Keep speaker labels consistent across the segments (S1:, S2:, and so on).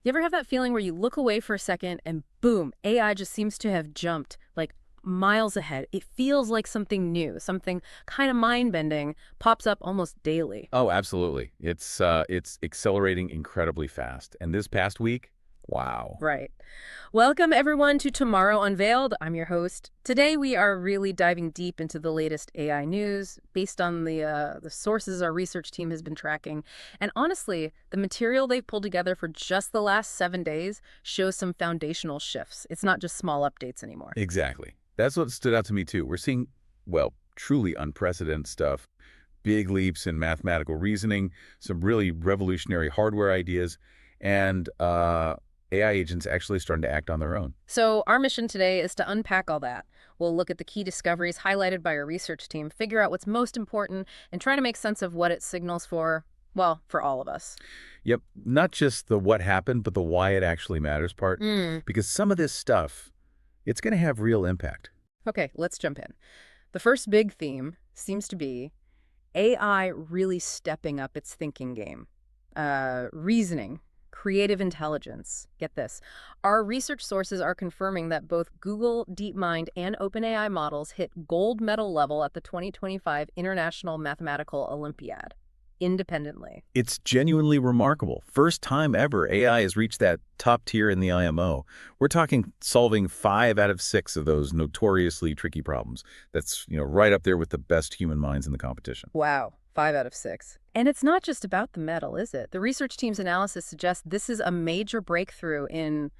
S1: You ever have that feeling where you look away for a second and boom, AI just seems to have jumped like miles ahead? It feels like something new, something kind of mind-bending pops up almost daily.
S2: Oh, absolutely. It's accelerating incredibly fast. And this past week, wow.
S1: Right. Welcome, everyone, to Tomorrow Unveiled. I'm your host. Today, we are really diving deep into the latest AI news based on the sources our research team has been tracking. And honestly, the material they've pulled together for just the last 7 days shows some foundational shifts. It's not just small updates anymore.
S2: Exactly. That's what stood out to me too. We're seeing, well, truly unprecedented stuff. Big leaps in mathematical reasoning, some really revolutionary hardware ideas, and AI agents actually starting to act on their own.
S1: So our mission today is to unpack all that. We'll look at the key discoveries highlighted by our research team, figure out what's most important, and try to make sense of what it signals for, well, for all of us.
S2: Yep, not just the what happened, but the why it actually matters part,
S1: Mm.
S2: because some of this stuff, it's going to have real impact.
S1: Okay, let's jump in. The first big theme seems to be AI really stepping up its thinking game. Reasoning, creative intelligence. Get this. Our research sources are confirming that both Google DeepMind and OpenAI models hit gold medal level at the 2025 International Mathematical Olympiad independently.
S2: It's genuinely remarkable. First time ever AI has reached that top tier in the IMO. We're talking solving 5 out of 6 of those notoriously tricky problems. That's, right up there with the best human minds in the competition.
S1: Wow, 5 out of 6. And it's not just about the medal, is it? The research team's analysis suggests this is a major breakthrough in,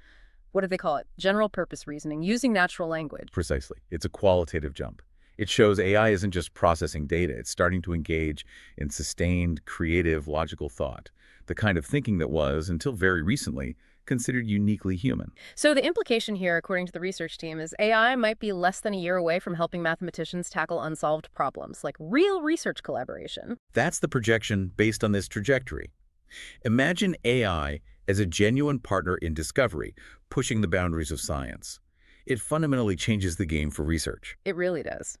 S1: what do they call it? General purpose reasoning, using natural language.
S2: Precisely. It's a qualitative jump. It shows AI isn't just processing data. It's starting to engage in sustained, creative, logical thought, the kind of thinking that was, until very recently, considered uniquely human.
S1: So the implication here, according to the research team, is AI might be less than a year away from helping mathematicians tackle unsolved problems, like real research collaboration.
S2: That's the projection based on this trajectory. Imagine AI as a genuine partner in discovery, pushing the boundaries of science. It fundamentally changes the game for research.
S1: It really does.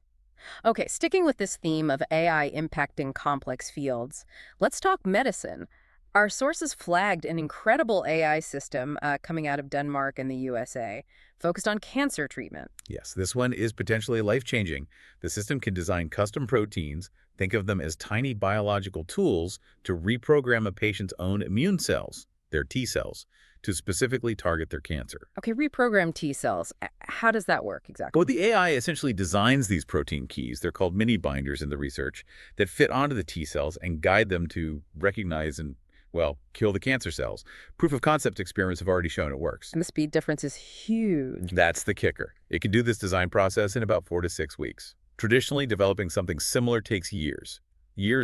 S1: Okay, sticking with this theme of AI impacting complex fields, let's talk medicine. Our sources flagged an incredible AI system coming out of Denmark and the USA, focused on cancer treatment.
S2: Yes, this one is potentially life-changing. The system can design custom proteins, think of them as tiny biological tools to reprogram a patient's own immune cells, their T cells, to specifically target their cancer.
S1: Okay, reprogram T cells. How does that work exactly?
S2: But the AI essentially designs these protein keys, they're called mini binders in the research, that fit onto the T cells and guide them to recognize and, well, kill the cancer cells. Proof of concept experiments have already shown it works.
S1: And the speed difference is huge.
S2: That's the kicker. It can do this design process in about 4 to 6 weeks. Traditionally, developing something similar takes years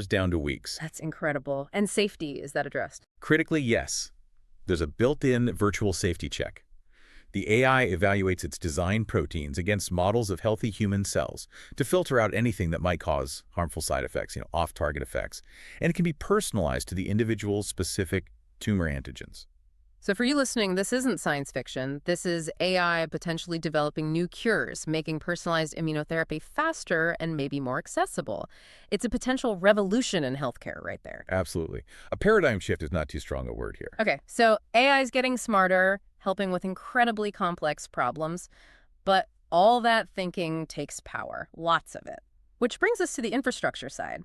S2: down to weeks.
S1: That's incredible. And safety, is that addressed?
S2: Critically, yes. There's a built-in virtual safety check. The AI evaluates its designed proteins against models of healthy human cells to filter out anything that might cause harmful side effects, off-target effects. And it can be personalized to the individual's specific tumor antigens.
S1: So for you listening, this isn't science fiction. This is AI potentially developing new cures, making personalized immunotherapy faster and maybe more accessible. It's a potential revolution in healthcare right there.
S2: Absolutely. A paradigm shift is not too strong a word here.
S1: Okay, so AI is getting smarter, helping with incredibly complex problems, but all that thinking takes power, lots of it. Which brings us to the infrastructure side.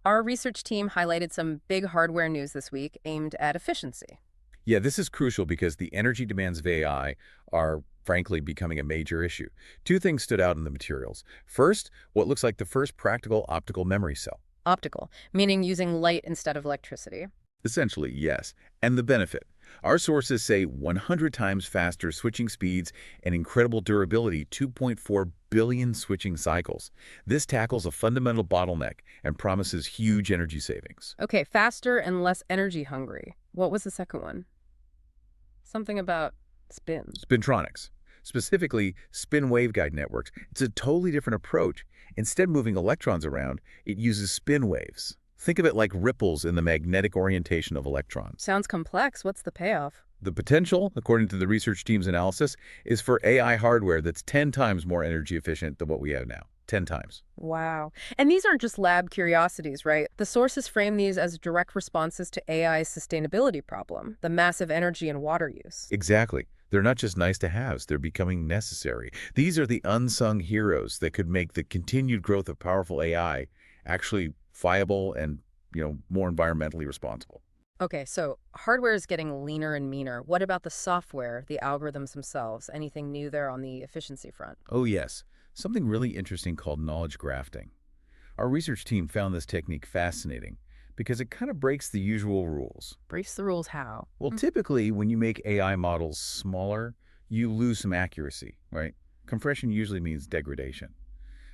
S1: Our research team highlighted some big hardware news this week aimed at efficiency.
S2: Yeah, this is crucial because the energy demands of AI are, frankly, becoming a major issue. 2 things stood out in the materials. First, what looks like the first practical optical memory cell.
S1: Optical, meaning using light instead of electricity.
S2: Essentially, yes. And the benefit. Our sources say 100 times faster switching speeds and incredible durability, 2.4 billion switching cycles. This tackles a fundamental bottleneck and promises huge energy savings.
S1: Okay, faster and less energy hungry. What was the second one? Something about spin.
S2: Spintronics, specifically spin waveguide networks. It's a totally different approach. Instead of moving electrons around, it uses spin waves. Think of it like ripples in the magnetic orientation of electrons.
S1: Sounds complex. What's the payoff?
S2: The potential, according to the research team's analysis, is for AI hardware that's 10 times more energy efficient than what we have now. 10 times.
S1: Wow. And these aren't just lab curiosities, right? The sources frame these as direct responses to AI's sustainability problem, the massive energy and water use.
S2: Exactly. They're not just nice to haves, they're becoming necessary. These are the unsung heroes that could make the continued growth of powerful AI actually viable and, more environmentally responsible.
S1: Okay, so hardware is getting leaner and meaner. What about the software, the algorithms themselves? Anything new there on the efficiency front?
S2: Oh yes, something really interesting called knowledge grafting. Our research team found this technique fascinating because it kind of breaks the usual rules.
S1: Breaks the rules how?
S2: Well, typically, when you make AI models smaller, you lose some accuracy, right? Compression usually means degradation.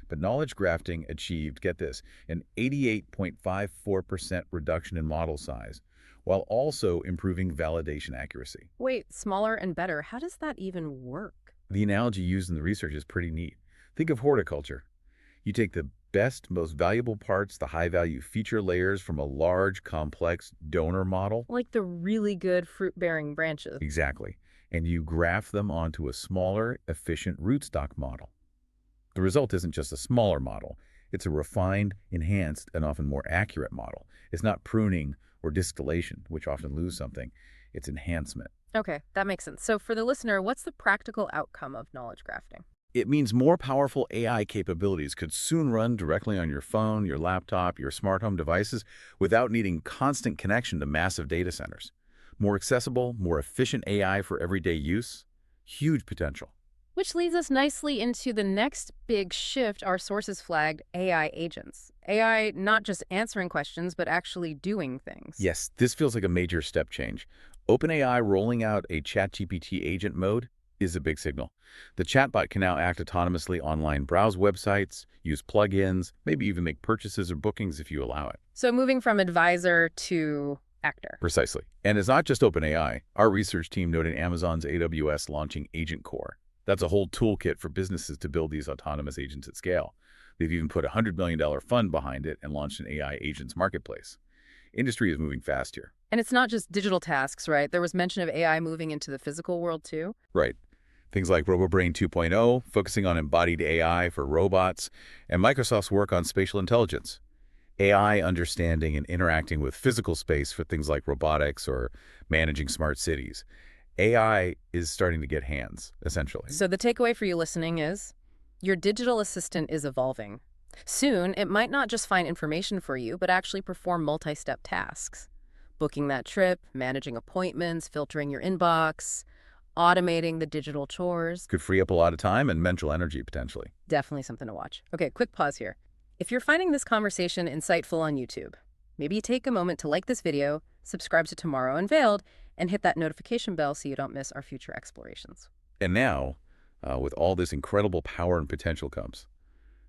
S2: But knowledge grafting achieved, get this, an 88.54% reduction in model size, while also improving validation accuracy.
S1: Wait, smaller and better. How does that even work?
S2: The analogy used in the research is pretty neat. Think of horticulture. You take the best, most valuable parts, the high-value feature layers from a large, complex donor model.
S1: Like the really good fruit-bearing branches.
S2: Exactly. And you graft them onto a smaller, efficient rootstock model. The result isn't just a smaller model. It's a refined, enhanced, and often more accurate model. It's not pruning or distillation, which often lose something. It's enhancement.
S1: Okay, that makes sense. So for the listener, what's the practical outcome of knowledge grafting?
S2: It means more powerful AI capabilities could soon run directly on your phone, your laptop, your smart home devices without needing constant connection to massive data centers. More accessible, more efficient AI for everyday use. Huge potential.
S1: Which leads us nicely into the next big shift our sources flagged, AI agents. AI not just answering questions, but actually doing things.
S2: Yes, this feels like a major step change. OpenAI rolling out a ChatGPT agent mode is a big signal. The chatbot can now act autonomously online, browse websites, use plugins, maybe even make purchases or bookings if you allow it.
S1: So moving from advisor to actor.
S2: Precisely. And it's not just OpenAI. Our research team noted Amazon's AWS launching Agent Core. That's a whole toolkit for businesses to build these autonomous agents at scale. They've even put a $100 million fund behind it and launched an AI agents marketplace. Industry is moving fast here.
S1: And it's not just digital tasks, right? There was mention of AI moving into the physical world too.
S2: Right. Things like RoboBrain 2.0, focusing on embodied AI for robots, and Microsoft's work on spatial intelligence. AI understanding and interacting with physical space for things like robotics or managing smart cities. AI is starting to get hands, essentially.
S1: So the takeaway for you listening is your digital assistant is evolving. Soon, it might not just find information for you, but actually perform multi-step tasks. Booking that trip, managing appointments, filtering your inbox, automating the digital chores.
S2: Could free up a lot of time and mental energy, potentially.
S1: Definitely something to watch. Okay, quick pause here. If you're finding this conversation insightful on YouTube, maybe take a moment to like this video, subscribe to Tomorrow Unveiled, and hit that notification bell so you don't miss our future explorations.
S2: And now, with all this incredible power and potential comes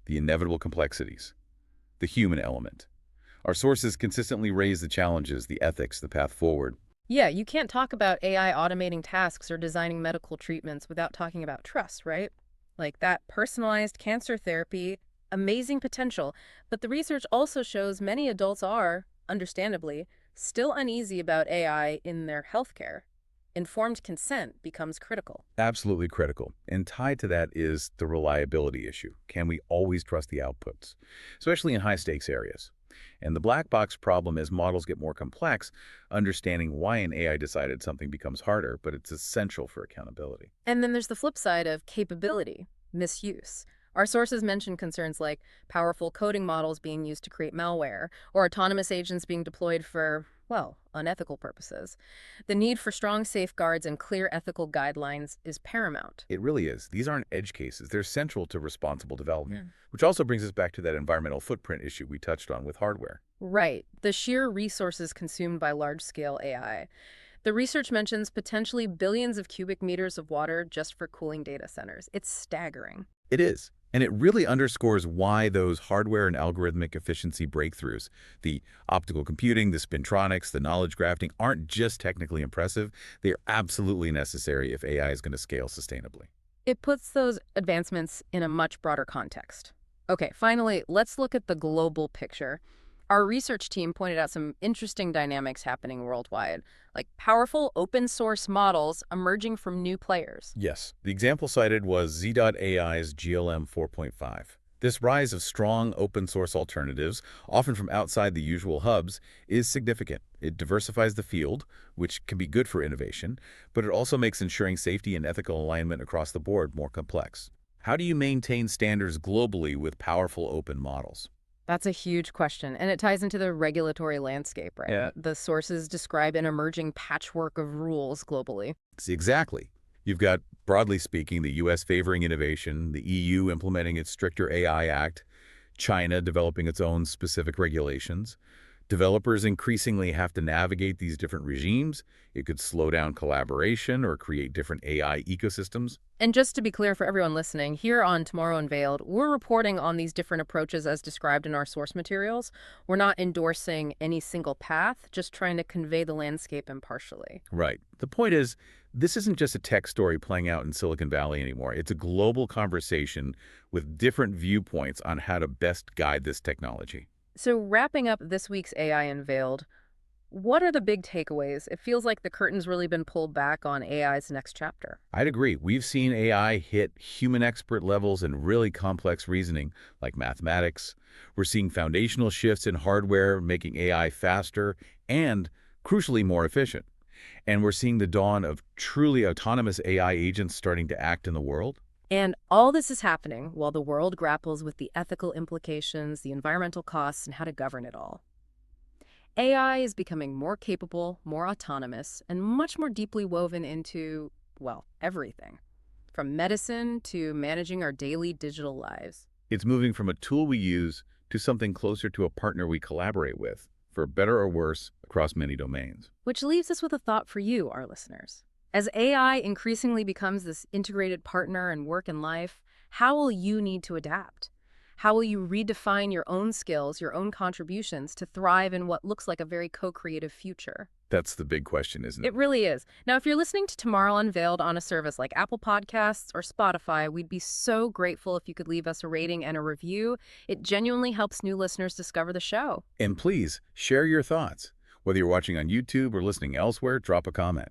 S2: the inevitable complexities, the human element. Our sources consistently raise the challenges, the ethics, the path forward.
S1: Yeah, you can't talk about AI automating tasks or designing medical treatments without talking about trust, right? Like that personalized cancer therapy, amazing potential, but the research also shows many adults are, understandably, still uneasy about AI in their healthcare. Informed consent becomes critical.
S2: Absolutely critical. And tied to that is the reliability issue. Can we always trust the outputs, especially in high-stakes areas? And the black box problem as models get more complex, understanding why an AI decided something becomes harder, but it's essential for accountability.
S1: And then there's the flip side of capability, misuse. Our sources mention concerns like powerful coding models being used to create malware, or autonomous agents being deployed for, well, unethical purposes. The need for strong safeguards and clear ethical guidelines is paramount.
S2: It really is. These aren't edge cases. They're central to responsible development,
S1: Yeah.
S2: which also brings us back to that environmental footprint issue we touched on with hardware.
S1: Right. The sheer resources consumed by large-scale AI. The research mentions potentially billions of cubic meters of water just for cooling data centers. It's staggering.
S2: It is. And it really underscores why those hardware and algorithmic efficiency breakthroughs, the optical computing, the spintronics, the knowledge grafting, aren't just technically impressive. They are absolutely necessary if AI is going to scale sustainably.
S1: It puts those advancements in a much broader context. Okay, finally, let's look at the global picture. Our research team pointed out some interesting dynamics happening worldwide, like powerful open source models emerging from new players.
S2: Yes. The example cited was Z.AI's GLM 4.5. This rise of strong open-source alternatives, often from outside the usual hubs, is significant. It diversifies the field, which can be good for innovation, but it also makes ensuring safety and ethical alignment across the board more complex. How do you maintain standards globally with powerful open models?
S1: That's a huge question, and it ties into the regulatory landscape, right?
S2: Yeah.
S1: The sources describe an emerging patchwork of rules globally.
S2: Exactly. You've got, broadly speaking, the U.S. favoring innovation, the EU implementing its stricter AI Act, China developing its own specific regulations. Developers increasingly have to navigate these different regimes. It could slow down collaboration or create different AI ecosystems.
S1: And just to be clear for everyone listening, here on Tomorrow Unveiled, we're reporting on these different approaches as described in our source materials. We're not endorsing any single path, just trying to convey the landscape impartially.
S2: Right. The point is, this isn't just a tech story playing out in Silicon Valley anymore. It's a global conversation with different viewpoints on how to best guide this technology.
S1: So wrapping up this week's AI Unveiled, what are the big takeaways? It feels like the curtain's really been pulled back on AI's next chapter.
S2: I'd agree. We've seen AI hit human expert levels in really complex reasoning, like mathematics. We're seeing foundational shifts in hardware, making AI faster and, crucially, more efficient. And we're seeing the dawn of truly autonomous AI agents starting to act in the world.
S1: And all this is happening while the world grapples with the ethical implications, the environmental costs, and how to govern it all. AI is becoming more capable, more autonomous, and much more deeply woven into, well, everything, from medicine to managing our daily digital lives.
S2: It's moving from a tool we use to something closer to a partner we collaborate with, for better or worse, across many domains.
S1: Which leaves us with a thought for you, our listeners. As AI increasingly becomes this integrated partner in work and life, how will you need to adapt? How will you redefine your own skills, your own contributions to thrive in what looks like a very co-creative future?
S2: That's the big question, isn't it?
S1: It really is. Now, if you're listening to Tomorrow Unveiled on a service like Apple Podcasts or Spotify, we'd be so grateful if you could leave us a rating and a review. It genuinely helps new listeners discover the show.
S2: And please, share your thoughts. Whether you're watching on YouTube or listening elsewhere, drop a comment.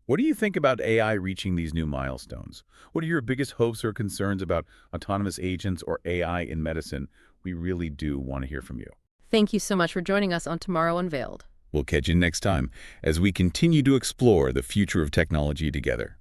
S2: What do you think about AI reaching these new milestones? What are your biggest hopes or concerns about autonomous agents or AI in medicine? We really do want to hear from you.
S1: Thank you so much for joining us on Tomorrow Unveiled.
S2: We'll catch you next time as we continue to explore the future of technology together.